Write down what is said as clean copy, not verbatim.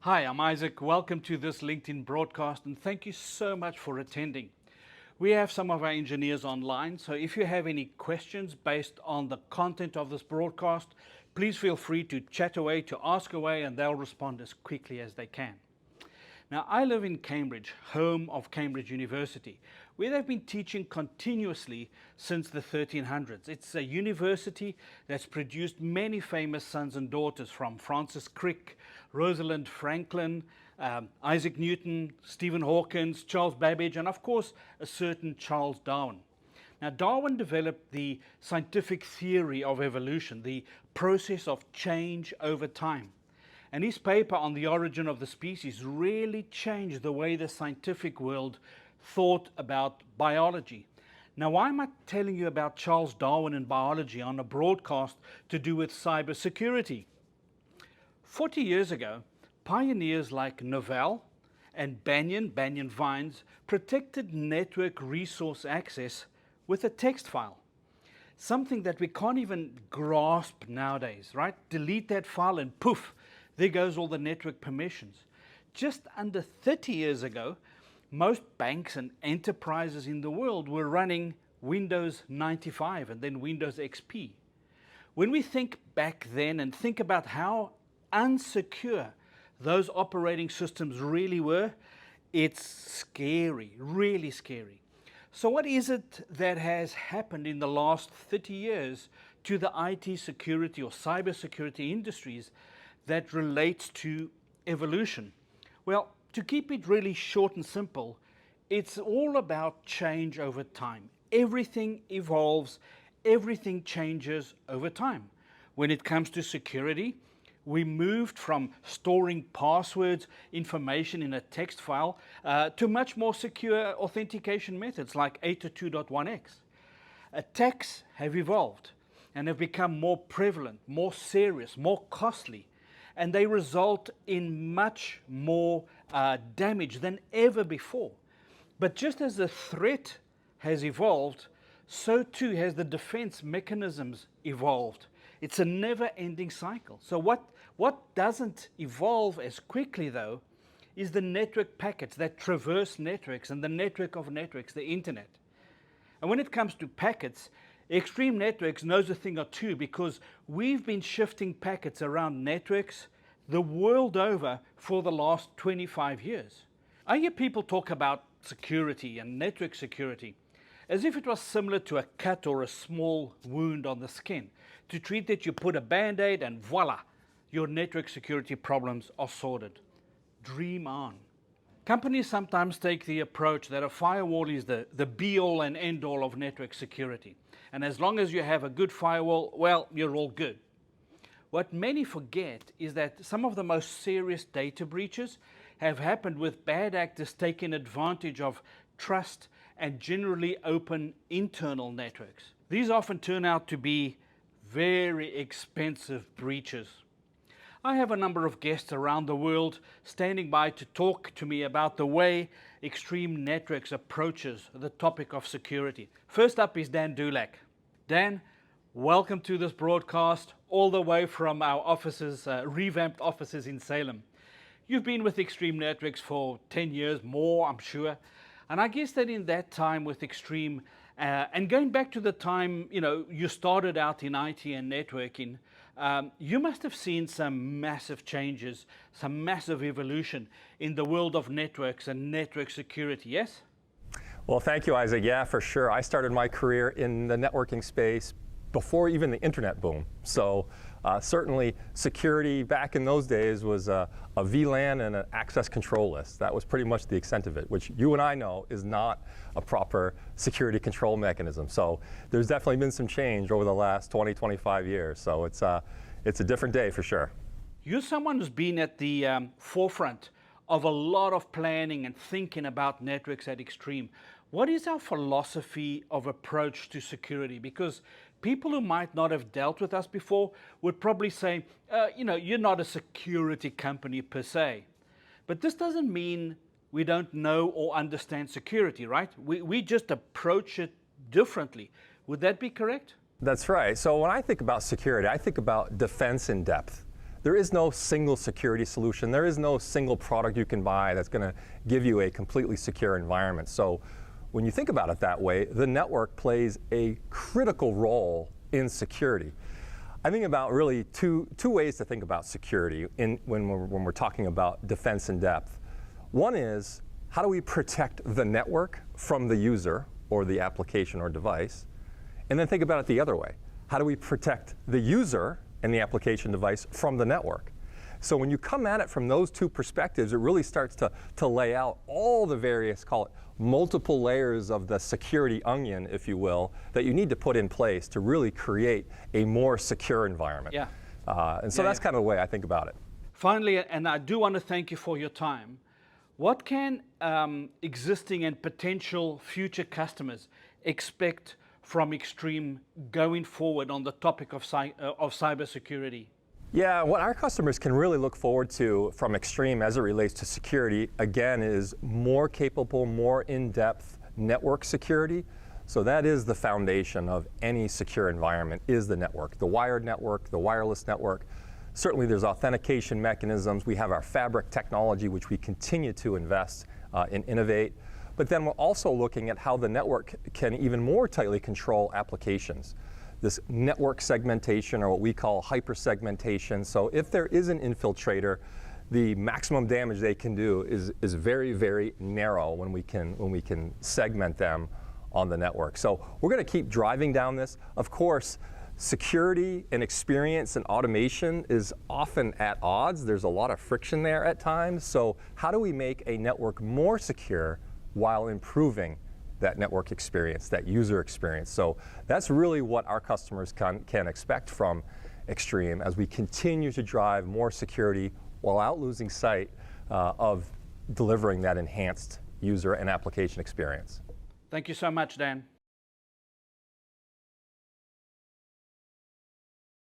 Hi, I'm Isaac. Welcome to this LinkedIn broadcast, and thank you so much for attending. We have some of our engineers online, so if you have any questions based on the content of this broadcast, please feel free to chat away, to ask away, and they'll respond as quickly as they can. Now, I live in Cambridge, home of Cambridge University, where they've been teaching continuously since the 1300s. It's a university that's produced many famous sons and daughters, from Francis Crick, Rosalind Franklin, Isaac Newton, Stephen Hawkins, Charles Babbage, and of course, a certain Charles Darwin. Now, Darwin developed the scientific theory of evolution, the process of change over time. And his paper on the origin of the species really changed the way the scientific world thought about biology. Now, why am I telling you about Charles Darwin and biology on a broadcast to do with cybersecurity? 40 years ago, pioneers like Novell and Banyan Vines protected network resource access with a text file. Something that we can't even grasp nowadays, right? Delete that file and poof, there goes all the network permissions. Just under 30 years ago, most banks and enterprises in the world were running Windows 95 and then Windows XP. When we think back then and think about how unsecure those operating systems really were, it's scary, really scary. So what is it that has happened in the last 30 years to the IT security or cybersecurity industries that relates to evolution? Well, to keep it really short and simple, it's all about change over time. Everything evolves, everything changes over time. When it comes to security, we moved from storing passwords, information in a text file, to much more secure authentication methods like 802.1x. Attacks have evolved and have become more prevalent, more serious, more costly, and they result in much more damage than ever before. But just as the threat has evolved, so too has the defense mechanisms evolved. It's a never-ending cycle. So what doesn't evolve as quickly, though, is the network packets that traverse networks and the network of networks, the internet. And when it comes to packets, Extreme Networks knows a thing or two, because we've been shifting packets around networks the world over for the last 25 years. I hear people talk about security and network security as if it was similar to a cut or a small wound on the skin. To treat it, you put a band-aid and voila, your network security problems are sorted. Dream on. Companies sometimes take the approach that a firewall is the be-all and end-all of network security. And as long as you have a good firewall, well, you're all good. What many forget is that some of the most serious data breaches have happened with bad actors taking advantage of trust and generally open internal networks. These often turn out to be very expensive breaches. I have a number of guests around the world standing by to talk to me about the way Extreme Networks approaches the topic of security. First up is Dan Dulac. Dan, welcome to this broadcast all the way from our offices, revamped offices in Salem. You've been with Extreme Networks for 10 years, more I'm sure. And I guess that in that time with Extreme, and going back to the time you started out in IT and networking, you must have seen some massive changes, some massive evolution in the world of networks and network security, yes? Well, thank you, Isaac. Yeah, for sure. I started my career in the networking space before even the internet boom. So certainly security back in those days was a VLAN and an access control list. That was pretty much the extent of it, which you and I know is not a proper security control mechanism. So there's definitely been some change over the last 20, 25 years. So it's a different day for sure. You're someone who's been at the forefront of a lot of planning and thinking about networks at Extreme. What is our philosophy of approach to security? Because people who might not have dealt with us before would probably say, you're not a security company per se. But this doesn't mean we don't know or understand security, right? We just approach it differently. Would that be correct? That's right. So when I think about security, I think about defense in depth. there is no single security solution. There is no single product you can buy that's going to give you a completely secure environment. So when you think about it that way, the network plays a critical role in security. I think about really two ways to think about security when we're talking about defense in depth. One is, how do we protect the network from the user or the application or device? And then think about it the other way. How do we protect the user and the application device from the network? So when you come at it from those two perspectives, it really starts to lay out all the various, call it, multiple layers of the security onion, if you will, that you need to put in place to really create a more secure environment. Yeah. And so that's kind of the way I think about it. Finally, and I do want to thank you for your time, what can existing and potential future customers expect from Extreme going forward on the topic of cybersecurity? Yeah, what our customers can really look forward to from Extreme as it relates to security, again, is more capable, more in-depth network security. So that is the foundation of any secure environment, is the network, the wired network, the wireless network. Certainly there's authentication mechanisms. We have our fabric technology, which we continue to invest and innovate. But then we're also looking at how the network can even more tightly control applications. This network segmentation, or what we call hyper-segmentation. So if there is an infiltrator, the maximum damage they can do is very, very narrow when we can segment them on the network. So we're going to keep driving down this. Of course, security and experience and automation is often at odds. There's a lot of friction there at times. So how do we make a network more secure while improving that network experience, that user experience? So that's really what our customers can expect from Extreme as we continue to drive more security without losing sight of delivering that enhanced user and application experience. Thank you so much, Dan.